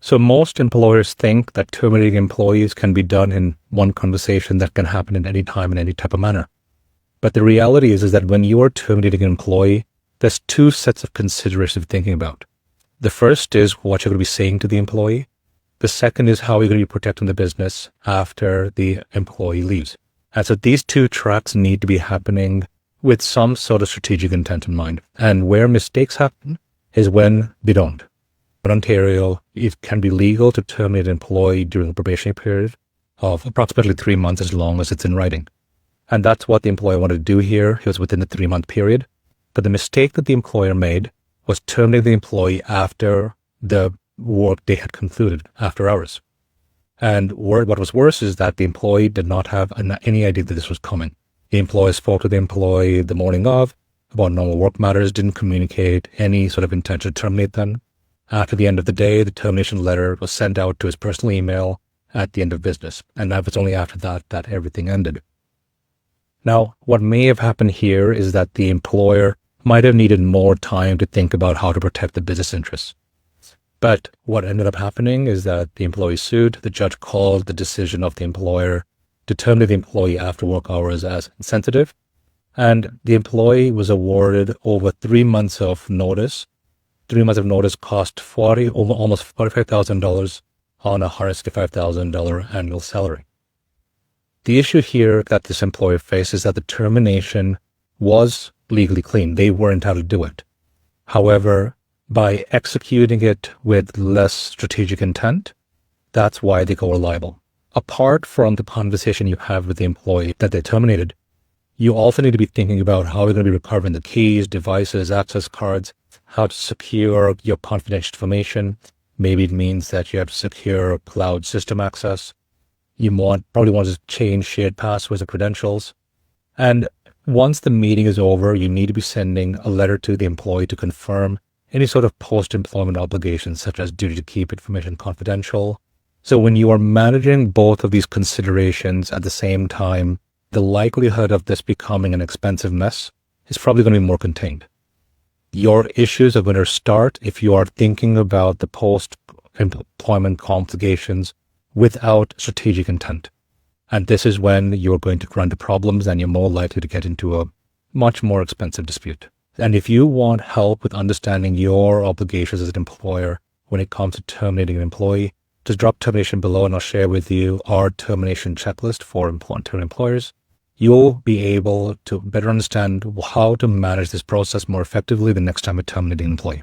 So most employers think that terminating employees can be done in one conversation that can happen at any time in any type of manner. But the reality is that when you are terminating an employee, there's two sets of considerations thinking about. The first is what you're going to be saying to the employee. The second is how you're going to be protecting the business after the employee leaves. And so these two tracks need to be happening with some sort of strategic intent in mind. And where mistakes happen is when they don't. In Ontario, it can be legal to terminate an employee during a probationary period of approximately 3 months as long as it's in writing. And that's what the employer wanted to do here. It was within the 3-month period. But the mistake that the employer made was terminating the employee after the work day had concluded, after hours. And what was worse is that the employee did not have any idea that this was coming. The employer spoke to the employee the morning of about normal work matters, didn't communicate any sort of intention to terminate them. After the end of the day, the termination letter was sent out to his personal email at the end of business. And that was only after that everything ended. Now, what may have happened here is that the employer might have needed more time to think about how to protect the business interests. But what ended up happening is that the employee sued. The judge called the decision of the employer to terminate the employee after work hours as insensitive. And the employee was awarded over 3 months of notice. 3 months of notice cost almost $45,000 on a $165,000 annual salary. The issue here that this employer faced is that the termination was legally clean. They were entitled to do it. However, by executing it with less strategic intent, that's why they go liable. Apart from the conversation you have with the employee that they terminated, you also need to be thinking about how you're going to be recovering the keys, devices, access cards, how to secure your confidential information. Maybe it means that you have to secure cloud system access. You probably want to change shared passwords or credentials. And once the meeting is over, you need to be sending a letter to the employee to confirm any sort of post-employment obligations, such as duty to keep information confidential. So when you are managing both of these considerations at the same time, the likelihood of this becoming an expensive mess is probably going to be more contained. Your issues are going to start if you are thinking about the post-employment complications without strategic intent. And this is when you're going to run into problems and you're more likely to get into a much more expensive dispute. And if you want help with understanding your obligations as an employer when it comes to terminating an employee, just drop termination below and I'll share with you our termination checklist for employers. You'll be able to better understand how to manage this process more effectively the next time you're terminating an employee.